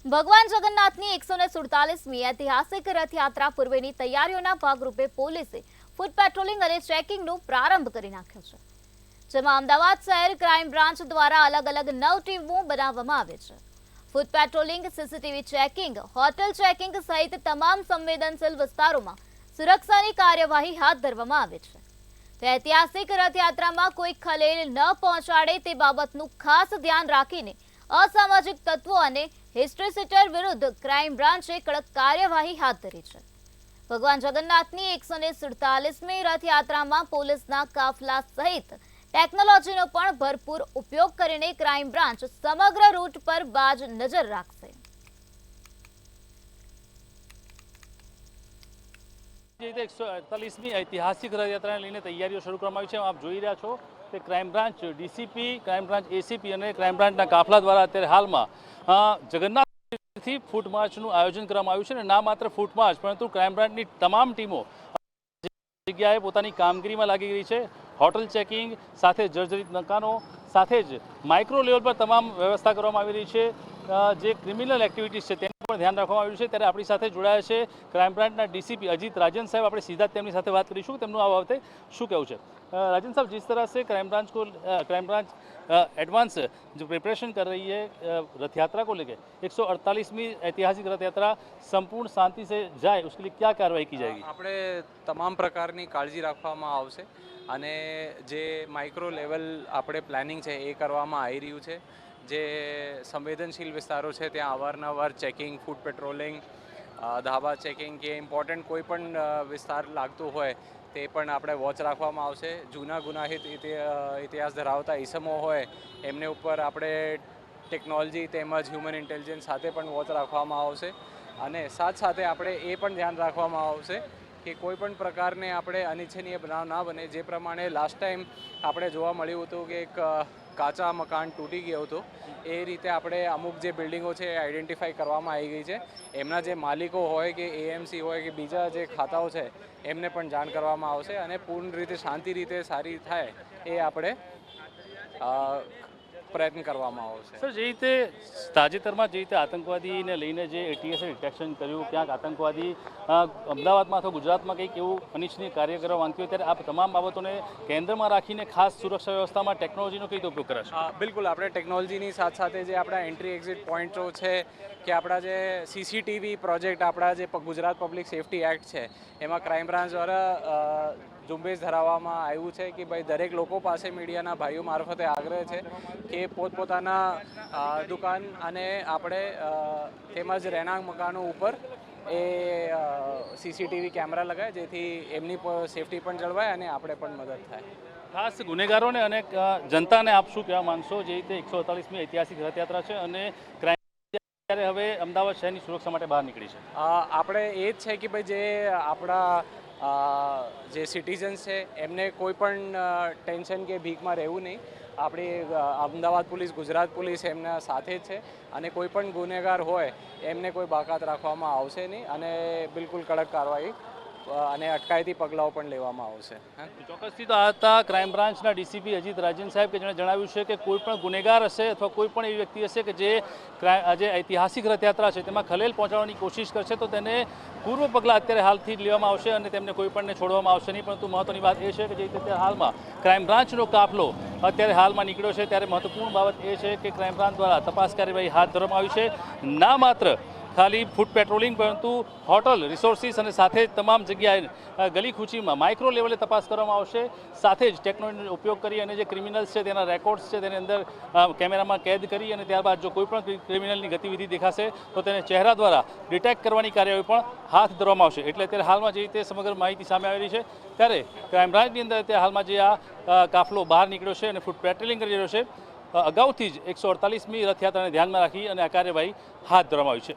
ભગવાન જગન્નાથની 147મી ઐતિહાસિક રથયાત્રા પૂર્વેની તૈયારીઓના ભાગરૂપે પોલીસે ફૂટ પેટ્રોલિંગ અને ચેકિંગનો પ્રારંભ કરી નાખ્યો છે, જેમાં અમદાવાદ શહેર ક્રાઇમ બ્રાન્ચ દ્વારા અલગ અલગ 9 ટીમો બનાવવામાં આવી છે. ફૂટ patrolling, CCTV checking, hotel checking સહિત તમામ સંવેદનશીલ વિસ્તારોમાં સુરક્ષાની કાર્યવાહી હાથ ધરવામાં આવી છે. તો ઐતિહાસિક રથયાત્રામાં કોઈ ખલેલ ન પહોંચાડે તે બાબતનું ખાસ ધ્યાન રાખીને અસામાજિક તત્વો અને હિસ્ટ્રી સીટર વિરુદ્ધ ક્રાઇમ બ્રાન્ચે કડક કાર્યવાહી હાથ ધરી છે. ભગવાન જગન્નાથની 147મી રથયાત્રામાં પોલીસના કાફલા સહિત ટેકનોલોજીનો પણ ભરપૂર ઉપયોગ કરીને ક્રાઇમ બ્રાન્ચ સમગ્ર રૂટ પર બાજ નજર રાખશે. જે રીતે 148મી ઐતિહાસિક રથયાત્રાને લઈને તૈયારીઓ શરૂ કરવામાં આવી છે. આપ જોઈ રહ્યા છો કે crime branch DCP, crime branch ACP અને ક્રાઇમ બ્રાન્ચના કાફલા દ્વારા અત્યારે હાલમાં જગન્નાથથી ફૂટ માર્ચનું આયોજન કરવામાં આવ્યું છે. અને ના માત્ર ફૂટ માર્ચ પરંતુ ક્રાઇમ બ્રાન્ચની તમામ ટીમો જગ્યાએ પોતાની કામગીરીમાં લાગી ગઈ છે. હોટલ ચેકિંગ સાથે જર્જરિત મકાનો સાથે જ માઇક્રો લેવલ પર તમામ વ્યવસ્થા કરવામાં આવી રહી છે. જે ક્રિમિનલ એક્ટિવિટીઝ છે તેનું પણ ધ્યાન રાખવામાં આવ્યું છે. ત્યારે આપણી સાથે જોડાયા છે ક્રાઇમ બ્રાન્ચના ડીસીપી અજીત રાજન સાહેબ. આપણે સીધા જ તેમની સાથે વાત કરીશું તેમનું આ બાબતે શું કહેવું છે. राजन साहब, जिस तरह से क्राइम ब्रांच एडवांस जो प्रिपरेशन कर रही है रथ यात्रा को लेकर 148वीं ऐतिहासिक रथ यात्रा संपूर्ण शांति से जाए उसके लिए क्या कार्रवाई की जाएगी? આપણે તમામ પ્રકારની કાળજી રાખવામાં આવશે અને જે માઇક્રો લેવલ આપણે પ્લાનિંગ છે એ કરવામાં આવી રહ્યું છે. જે સંવેદનશીલ વિસ્તારો છે ત્યાં અવારનવાર ચેકિંગ, ફૂટ પેટ્રોલિંગ, ધાબા ચેકિંગ કે ઇમ્પોર્ટન્ટ કોઈ પણ વિસ્તાર લાગતું હોય તે પણ આપણે વોચ રાખવામાં આવશે. જૂના ગુનાહિત ઇતિહાસ ધરાવતા ઈસમો હોય એમને ઉપર આપણે ટેકનોલોજી તેમજ હ્યુમન ઇન્ટેલિજન્સ સાથે પણ વોચ રાખવામાં આવશે. અને સાથે આપણે એ પણ ધ્યાન રાખવામાં આવશે કે કોઈ પણ પ્રકારને આપણે અનિચ્છનીય બનાવ ના બને. જે પ્રમાણે લાસ્ટ ટાઈમ આપણે જોવા મળ્યું હતું કે એક કાચા મકાન તૂટી ગયો હતો, એ રીતે આપણે અમુક જે બિલ્ડિંગો છે એ આઈડેન્ટિફાઈ કરવામાં આવી ગઈ છે. એમના જે માલિકો હોય કે એએમસી હોય કે બીજા જે ખાતાઓ છે એમને પણ જાણ કરવામાં આવશે અને પૂર્ણ રીતે શાંતિ રીતે સારી થાય એ આપણે પ્રયત્ન કરવામાં આવશે. સર, જે રીતે તાજેતરમાં જે રીતે આતંકવાદીને લઈને જે એટીએસે ડિટેક્શન કર્યું, ક્યાંક આતંકવાદી અમદાવાદમાં અથવા ગુજરાતમાં કંઈક એવું અનિચ્છનીય કાર્ય કરવા માંગતી હોય, ત્યારે આ તમામ બાબતોને કેન્દ્રમાં રાખીને ખાસ સુરક્ષા વ્યવસ્થામાં ટેકનોલોજીનો કઈ રીતે ઉપયોગ કરાશે? બિલકુલ, આપણે ટેકનોલોજીની સાથે જે આપણા એન્ટ્રી એક્ઝિટ પોઈન્ટો છે કે આપણા જે સીસીટીવી પ્રોજેક્ટ, આપણા જે ગુજરાત પબ્લિક સેફ્ટી એક્ટ છે એમાં ક્રાઇમ બ્રાન્ચ દ્વારા ઝુંબેશ ધરાવવામાં આવ્યું છે કે ભાઈ દરેક લોકો પાસે મીડિયાના ભાઈઓ મારફતે આગ્રહ છે કે પોતપોતાના દુકાન અને આપણે તેમજ રહેણાંક મકાનો ઉપર એ સીસીટીવી કેમેરા લગાવે જેથી એમની સેફટી પણ જળવાય અને આપણે પણ મદદ થાય. ખાસ ગુનેગારોને અને જનતાને આપ શું કહેવા માંગશો? જે રીતે 148મી ઐતિહાસિક રથયાત્રા છે અને ક્રાઇમ ત્યારે હવે અમદાવાદ શહેરની સુરક્ષા માટે બહાર નીકળી છે, આપણે એ જ છે કે ભાઈ જે આપણા જે સિટીઝન્સ છે એમને કોઈ પણ ટેન્શન કે ભીખમાં રહેવું નહીં. આપણી અમદાવાદ પોલીસ, ગુજરાત પોલીસ એમના સાથે જ છે અને કોઈ પણ ગુનેગાર હોય એમને કોઈ બાકાત રાખવામાં આવશે નહીં અને બિલકુલ કડક કાર્યવાહી અને અટકાયતી પગલાઓ પણ લેવામાં આવશે. ચોક્કસથી તો આ હતા ક્રાઇમ બ્રાન્ચના ડીસીપી અજીત રાજન સાહેબ કે જેણે જણાવ્યું છે કે કોઈ પણ ગુનેગાર હશે અથવા કોઈ પણ એવી વ્યક્તિ હશે કે જે ઐતિહાસિક રથયાત્રા છે તેમાં ખલેલ પહોંચાડવાની કોશિશ કરશે તો તેને પૂર્વ પગલાં અત્યારે હાલથી જ લેવામાં આવશે અને તેમને કોઈ પણને છોડવામાં આવશે નહીં. પરંતુ મહત્વની વાત એ છે કે જે રીતે હાલમાં ક્રાઇમ બ્રાન્ચનો કાફલો અત્યારે હાલમાં નીકળ્યો છે, ત્યારે મહત્વપૂર્ણ બાબત એ છે કે ક્રાઇમ બ્રાન્ચ દ્વારા તપાસ કાર્યવાહી હાથ ધરવામાં આવી છે. ના માત્ર ખાલી ફૂટ પેટ્રોલિંગ પરંતુ હોટલ, રિસોર્સિસ અને સાથે જ તમામ જગ્યાએ ગલી ખૂચીમાં માઇક્રો લેવલે તપાસ કરવામાં આવશે. સાથે જ ટેકનોલોજીનો ઉપયોગ કરી અને જે ક્રિમિનલ્સ છે તેના રેકોર્ડ્સ છે તેની અંદર કેમેરામાં કેદ કરી અને ત્યારબાદ જો કોઈ પણ ક્રિમિનલની ગતિવિધિ દેખાશે તો તેને ચહેરા દ્વારા ડિટેક્ટ કરવાની કાર્યવાહી પણ હાથ ધરવામાં આવશે. એટલે અત્યારે હાલમાં જે રીતે સમગ્ર માહિતી સામે આવી રહી છે ત્યારે ક્રાઇમ બ્રાન્ચની અંદર અત્યારે હાલમાં જે આ કાફલો બહાર નીકળ્યો છે અને ફૂટ પેટ્રોલિંગ કરી રહ્યો છે, અગાઉથી જ 148મી રથયાત્રાને ધ્યાનમાં રાખી અને આ કાર્યવાહી હાથ ધરવામાં આવી છે.